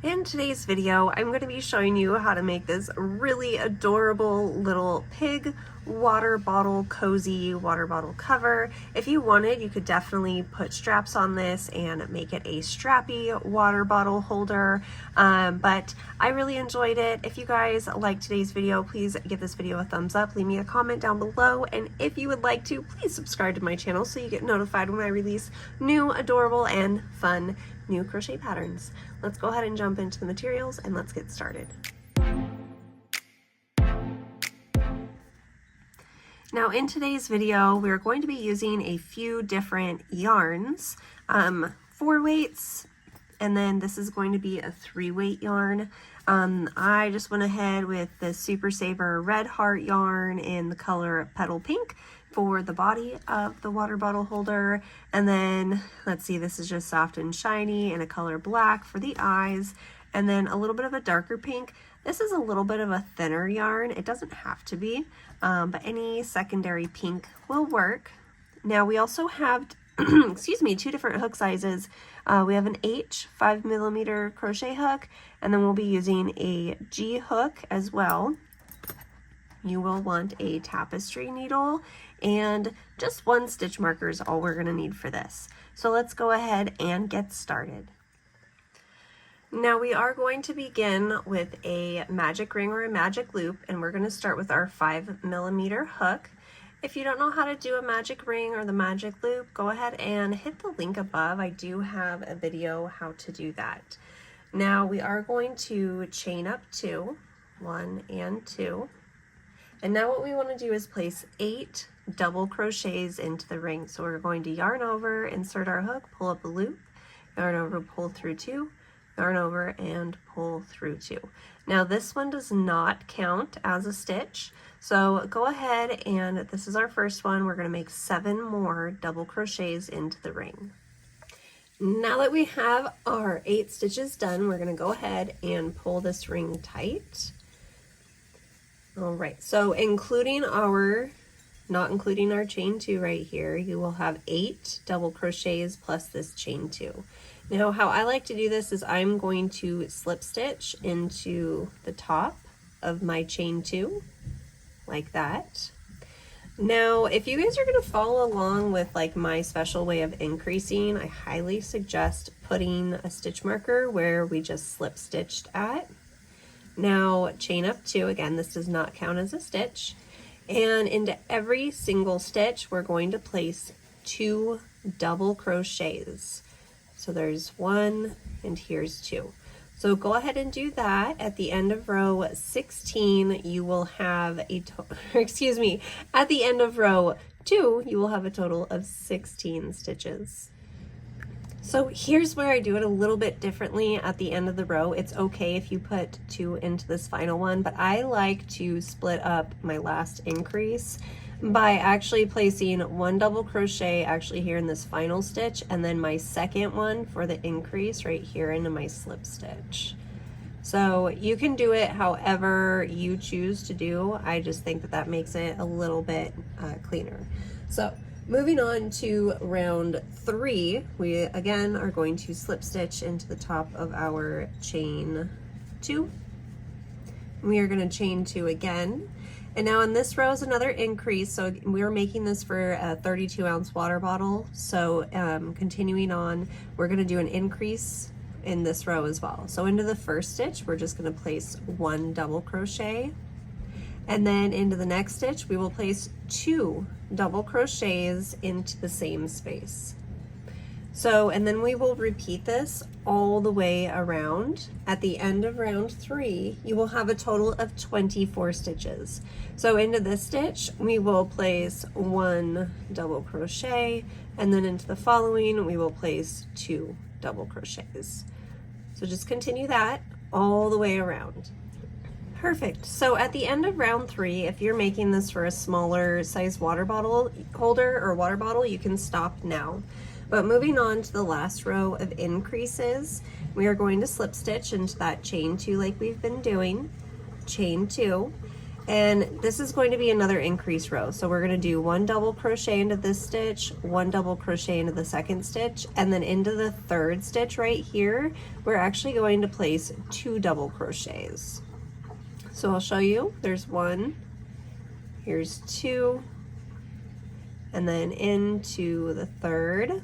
In today's video, I'm going to be showing you how to make this really adorable little pig water bottle, cozy water bottle cover. If you wanted, you could definitely put straps on this and make it a strappy water bottle holder, but I really enjoyed it. If you guys liked today's video, please give this video a thumbs up, leave me a comment down below, and if you would like to, please subscribe to my channel so you get notified when I release new, adorable, and fun new crochet patterns. Let's go ahead and jump into the materials and let's get started. Now in today's video, we're going to be using a few different yarns, 4 weights, and then this is going to be a 3-weight yarn. I just went ahead with the Super Saver Red Heart yarn in the color Petal Pink for the body of the water bottle holder, and then let's see, this is just soft and shiny in a color black for the eyes, and then a little bit of a darker pink. This is a little bit of a thinner yarn. It doesn't have to be, but any secondary pink will work. Now we also have excuse me, 2 different hook sizes. We have an H 5mm crochet hook, and then we'll be using a G hook as well. You will want a tapestry needle, and just 1 stitch marker is all we're going to need for this. So let's go ahead and get started. Now we are going to begin with a magic ring or a magic loop, and we're going to start with our 5mm hook. If you don't know how to do a magic ring or the magic loop, go ahead and hit the link above. I do have a video how to do that. Now we are going to chain up 2, 1 and 2. And now what we want to do is place 8 double crochets into the ring. So we're going to yarn over, insert our hook, pull up a loop, yarn over, pull through 2, yarn over, and pull through 2. Now this one does not count as a stitch, so go ahead, and this is our first one. We're going to make 7 more double crochets into the ring. Now that we have our 8 stitches done, we're going to go ahead and pull this ring tight. All right, so not including our chain 2 right here, you will have 8 double crochets plus this chain 2. Now how I like to do this is I'm going to slip stitch into the top of my chain 2 like that. Now if you guys are going to follow along with like my special way of increasing, I highly suggest putting a stitch marker where we just slip stitched at. Now chain up 2, again this does not count as a stitch, and into every single stitch we're going to place 2 double crochets. So there's 1 and here's 2. So go ahead and do that. At the end of row 16 you will have at the end of row 2 you will have a total of 16 stitches. So here's where I do it a little bit differently at the end of the row. It's okay if you put 2 into this final one, but I like to split up my last increase by actually placing 1 double crochet actually here in this final stitch, and then my second one for the increase right here into my slip stitch. So you can do it however you choose to do. I just think that that makes it a little bit cleaner. So moving on to round 3, we again are going to slip stitch into the top of our chain 2. We are going to chain 2 again. And now in this row is another increase. So we're making this for a 32-ounce water bottle. So continuing on, we're going to do an increase in this row as well. So into the first stitch, we're just going to place 1 double crochet. And then into the next stitch, we will place 2 double crochets into the same space. So, and then we will repeat this all the way around. At the end of round 3, you will have a total of 24 stitches. So into this stitch, we will place 1 double crochet, and then into the following, we will place 2 double crochets. So just continue that all the way around. Perfect. So at the end of round 3, if you're making this for a smaller size water bottle holder or water bottle, you can stop now. But moving on to the last row of increases, we are going to slip stitch into that chain 2 like we've been doing, chain 2, And this is going to be another increase row. So we're going to do 1 double crochet into this stitch, 1 double crochet into the second stitch, and then into the third stitch right here, we're actually going to place 2 double crochets. So I'll show you. There's 1, here's 2, and then into the third,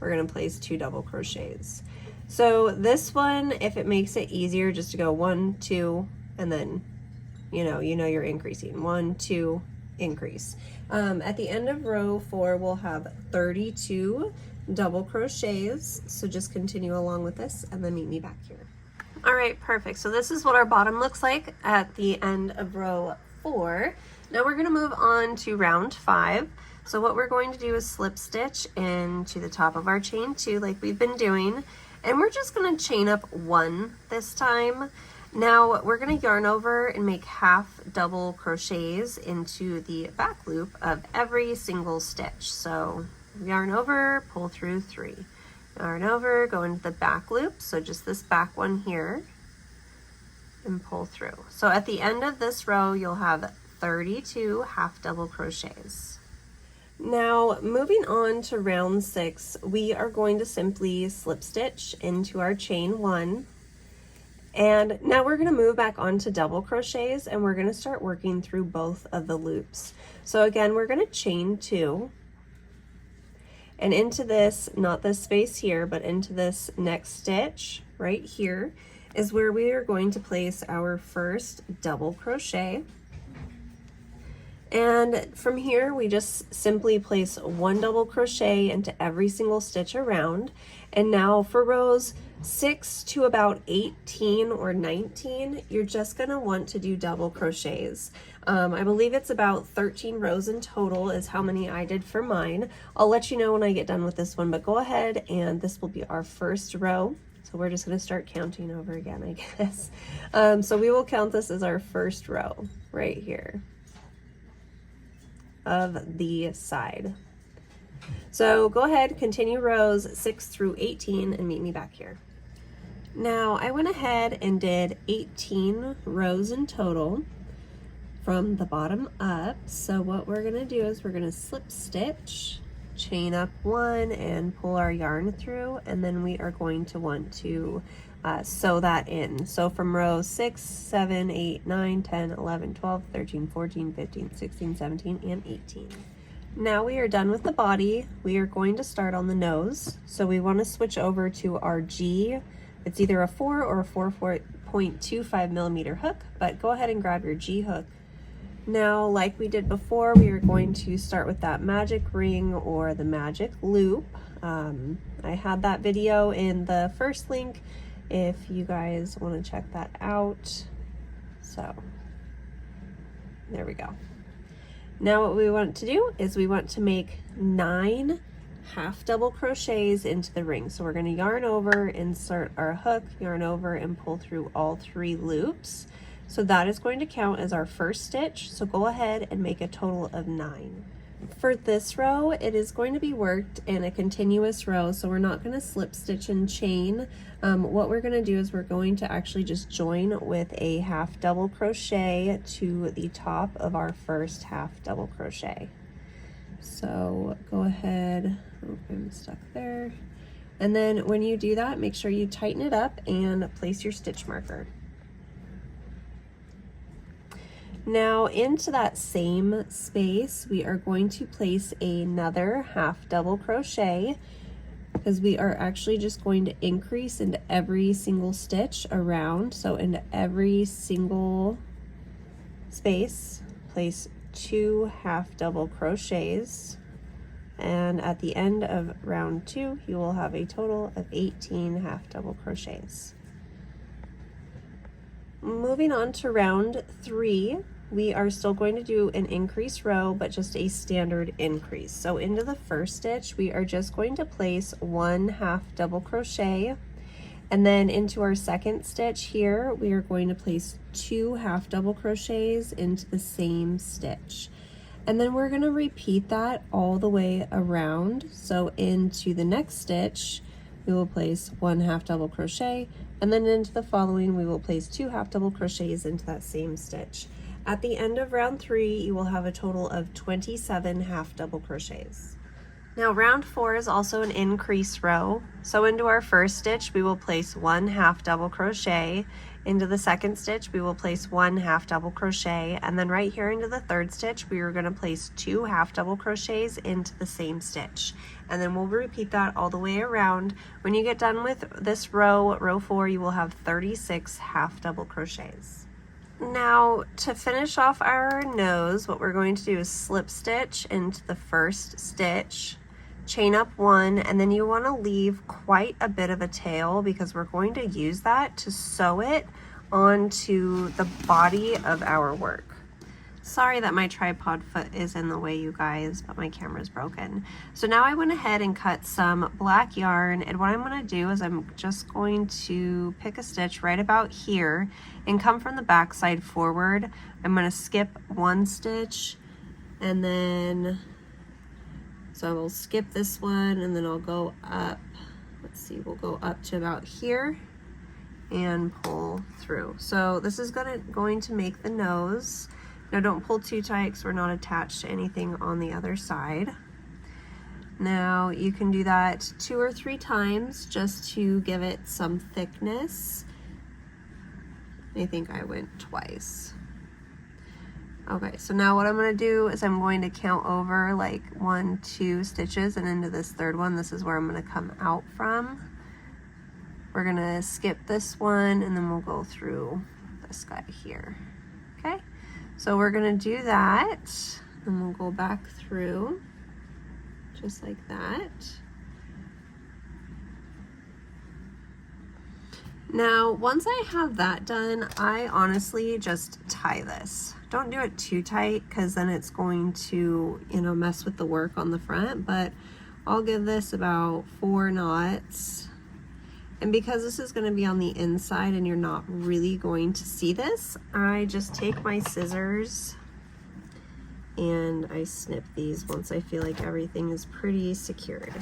we're going to place 2 double crochets. So this one, if it makes it easier just to go 1, 2, and then you know you're increasing 1, 2, increase. At the end of row 4, we'll have 32 double crochets. So just continue along with this and then meet me back here. All right, perfect. So this is what our bottom looks like at the end of row 4. Now we're gonna move on to round 5. So what we're going to do is slip stitch into the top of our chain 2 like we've been doing. And we're just gonna chain up 1 this time. Now we're going to yarn over and make half double crochets into the back loop of every single stitch. So yarn over, pull through 3. Yarn over, go into the back loop, so just this back one here, and pull through. So at the end of this row, you'll have 32 half double crochets. Now moving on to round 6, we are going to simply slip stitch into our chain 1. And now we're going to move back onto double crochets and we're going to start working through both of the loops. So again, we're going to chain 2 and into this, not this space here, but into this next stitch right here is where we are going to place our first double crochet. And from here, we just simply place 1 double crochet into every single stitch around. And now for rows 6 to about 18 or 19, you're just gonna want to do double crochets. I believe it's about 13 rows in total is how many I did for mine. I'll let you know when I get done with this one, but go ahead and this will be our first row. So we're just gonna start counting over again, I guess. So we will count this as our first row right here of the side. So go ahead, continue rows 6 through 18 and meet me back here. Now I went ahead and did 18 rows in total from the bottom up. So what we're gonna do is we're gonna slip stitch, chain up 1 and pull our yarn through, and then we are going to want to sew that in. So from row 6, 7, 8, 9, 10, 11, 12, 13, 14, 15, 16, 17, and 18. Now we are done with the body. We are going to start on the nose. So we want to switch over to our G. It's either a 4 or a 4.25 millimeter hook, but go ahead and grab your G hook. Now, like we did before, we are going to start with that magic ring or the magic loop. I had that video in the first link if you guys want to check that out. So there we go. Now what we want to do is we want to make 9 half double crochets into the ring. So we're going to yarn over, insert our hook, yarn over, and pull through all 3 loops. So that is going to count as our first stitch. So go ahead and make a total of 9. For this row, it is going to be worked in a continuous row, so we're not going to slip stitch and chain. What we're going to do is we're going to actually just join with a half double crochet to the top of our first half double crochet. So go ahead, oh, I'm stuck there. And then when you do that, make sure you tighten it up and place your stitch marker. Now into that same space, we are going to place another half double crochet because we are actually just going to increase into every single stitch around. So into every single space, place 2 half double crochets. And at the end of round 2, you will have a total of 18 half double crochets. Moving on to round 3, we are still going to do an increase row, but just a standard increase. So into the first stitch, we are just going to place 1 half double crochet. And then into our second stitch here, we are going to place 2 half double crochets into the same stitch. And then we're going to repeat that all the way around. So into the next stitch, we will place 1 half double crochet, and then into the following we will place 2 half double crochets into that same stitch. At the end of round 3, you will have a total of 27 half double crochets. Now round 4 is also an increase row. So into our first stitch, we will place 1 half double crochet. Into the second stitch, we will place 1 half double crochet. And then right here into the third stitch, we are going to place 2 half double crochets into the same stitch. And then we'll repeat that all the way around. When you get done with this row, row 4, you will have 36 half double crochets. Now to finish off our nose, what we're going to do is slip stitch into the first stitch, chain up 1, and then you want to leave quite a bit of a tail because we're going to use that to sew it onto the body of our work. Sorry that my tripod foot is in the way, you guys, but my camera's broken. So now I went ahead and cut some black yarn, and what I'm going to do is I'm just going to pick a stitch right about here and come from the back side forward. I'm going to skip 1 stitch, and then so I'll skip this one, and then I'll go up, let's see, we'll go up to about here and pull through. So this is going to make the nose. Now don't pull too tight because we're not attached to anything on the other side. Now you can do that 2 or 3 times just to give it some thickness. I think I went twice. Okay, so now what I'm going to do is I'm going to count over like 1, 2 stitches, and into this third one, this is where I'm going to come out from. We're going to skip this one, and then we'll go through this guy here. Okay, so we're going to do that, and we'll go back through just like that. Now, once I have that done, I honestly just tie this. Don't do it too tight because then it's going to, you know, mess with the work on the front, but I'll give this about 4 knots. And because this is going to be on the inside and you're not really going to see this, I just take my scissors and I snip these once I feel like everything is pretty secured.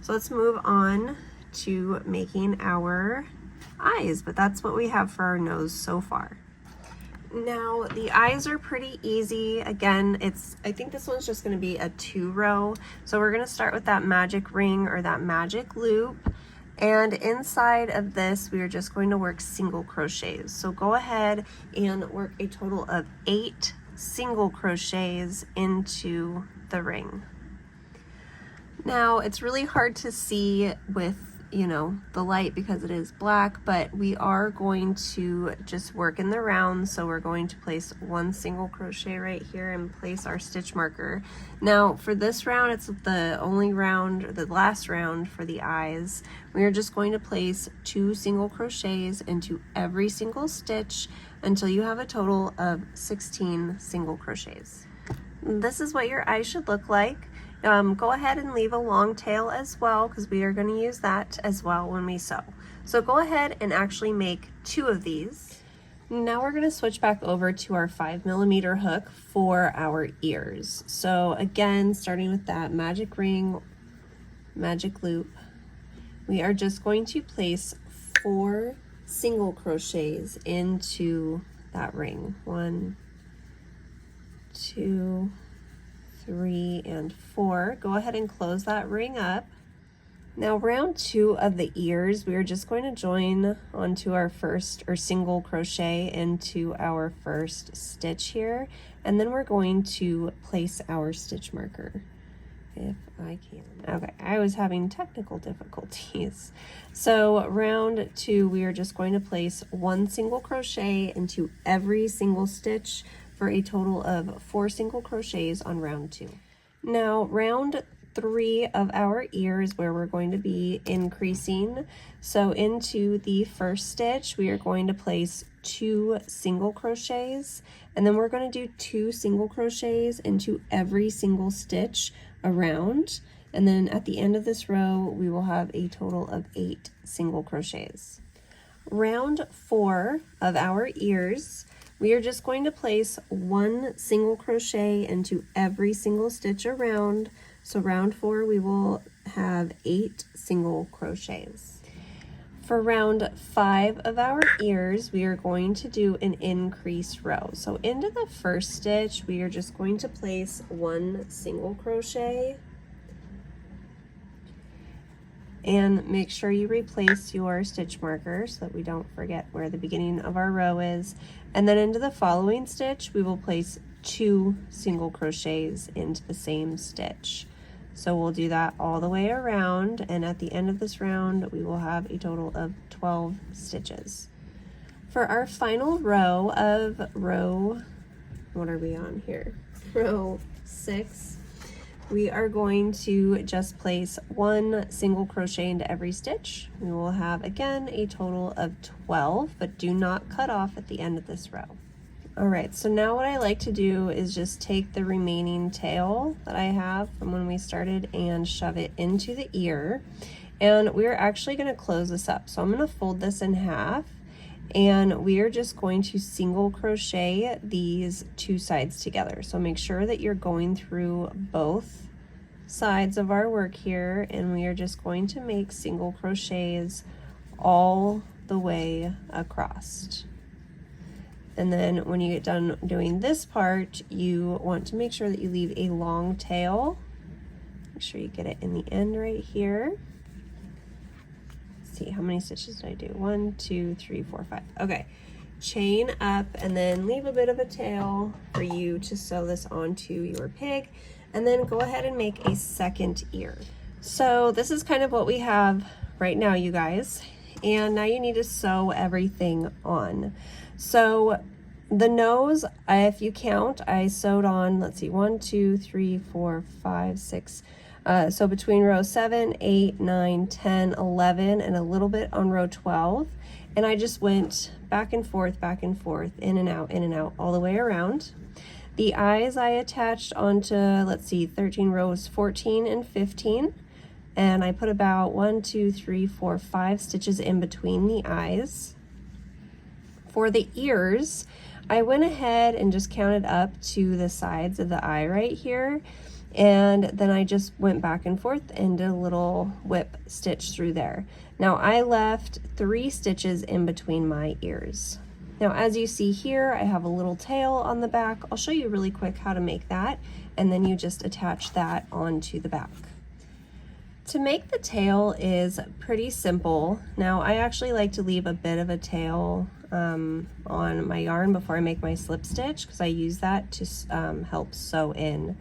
So let's move on to making our eyes, but that's what we have for our nose so far. Now the eyes are pretty easy. Again, I think this one's just going to be a 2 row. So we're going to start with that magic ring or that magic loop, and inside of this we are just going to work single crochets. So go ahead and work a total of 8 single crochets into the ring. Now it's really hard to see with, you know, the light because it is black, but we are going to just work in the round. So we're going to place 1 single crochet right here and place our stitch marker. Now for this round, it's the only round, or the last round for the eyes. We are just going to place 2 single crochets into every single stitch until you have a total of 16 single crochets. This is what your eyes should look like. Go ahead and leave a long tail as well because we are going to use that as well when we sew. So go ahead and actually make 2 of these. Now we're going to switch back over to our 5mm hook for our ears. So again, starting with that magic ring, magic loop, we are just going to place 4 single crochets into that ring. 1, 2, 3, and 4. Go ahead and close that ring up. Now round 2 of the ears, we are just going to join onto our first or single crochet into our first stitch here, and then we're going to place our stitch marker if I can. Okay, I was having technical difficulties. So round 2, we are just going to place 1 single crochet into every single stitch for a total of 4 single crochets on round 2. Now round 3 of our ears where we're going to be increasing. So into the first stitch, we are going to place 2 single crochets, and then we're going to do 2 single crochets into every single stitch around. And then at the end of this row, we will have a total of 8 single crochets. Round 4 of our ears, we are just going to place 1 single crochet into every single stitch around. So round 4, we will have 8 single crochets. For round 5 of our ears, we are going to do an increase row. So into the first stitch, we are just going to place 1 single crochet, and make sure you replace your stitch marker so that we don't forget where the beginning of our row is. And then into the following stitch, we will place 2 single crochets into the same stitch. So we'll do that all the way around, and at the end of this round we will have a total of 12 stitches. For our final row of what are we on here? Row 6, we are going to just place 1 single crochet into every stitch. We will have again a total of 12, but do not cut off at the end of this row. Alright, so now what I like to do is just take the remaining tail that I have from when we started and shove it into the ear. And we're actually going to close this up. So I'm going to fold this in half, and we are just going to single crochet these 2 sides together. So make sure that you're going through both sides of our work here, and we are just going to make single crochets all the way across. And then when you get done doing this part, you want to make sure that you leave a long tail. Make sure you get it in the end right here. Let's see, how many stitches did I do? 1, 2, 3, 4, 5. Okay, chain up and then leave a bit of a tail for you to sew this onto your pig, and then go ahead and make a second ear. So this is kind of what we have right now, you guys. And now you need to sew everything on. So the nose, if you count, I sewed on, let's see, 1, 2, 3, 4, 5, 6. So between row 7, 8, 9, 10, 11, and a little bit on row 12. And I just went back and forth, in and out, all the way around. The eyes I attached onto, let's see, 13 rows 14 and 15. And I put about 1, 2, 3, 4, 5 stitches in between the eyes. For the ears, I went ahead and just counted up to the sides of the eye right here, and then I just went back and forth and did a little whip stitch through there. Now I left 3 stitches in between my ears. Now as you see here, I have a little tail on the back. I'll show you really quick how to make that, and then you just attach that onto the back. To make the tail is pretty simple. Now I actually like to leave a bit of a tail on my yarn before I make my slip stitch, because I use that to help sew in.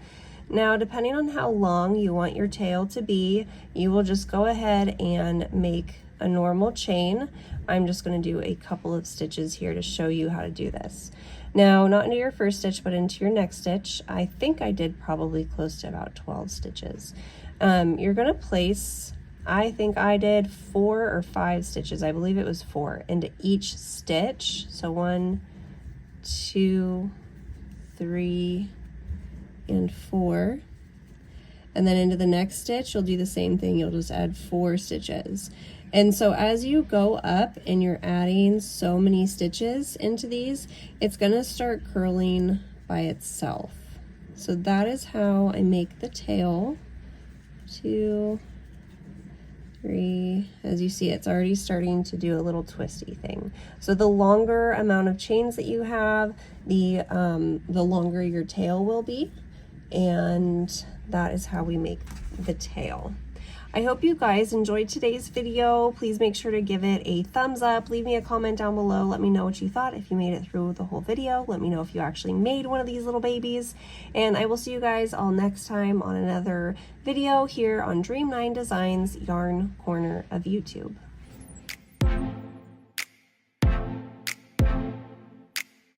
Now depending on how long you want your tail to be, you will just go ahead and make a normal chain. I'm just going to do a couple of stitches here to show you how to do this. Now, not into your first stitch, but into your next stitch. I think I did probably close to about 12 stitches. You're going to place, I think I did 4 or 5 stitches, I believe it was 4, into each stitch. So 1, 2, 3, and 4. And then into the next stitch, you'll do the same thing. You'll just add 4 stitches. And so as you go up and you're adding so many stitches into these, it's going to start curling by itself. So that is how I make the tail. 2, 3, as you see, it's already starting to do a little twisty thing. So the longer amount of chains that you have, the longer your tail will be, and that is how we make the tail. I hope you guys enjoyed today's video. Please make sure to give it a thumbs up. Leave me a comment down below. Let me know what you thought. If you made it through the whole video, let me know if you actually made one of these little babies. And I will see you guys all next time on another video here on Dream 9 Designs Yarn Corner of YouTube.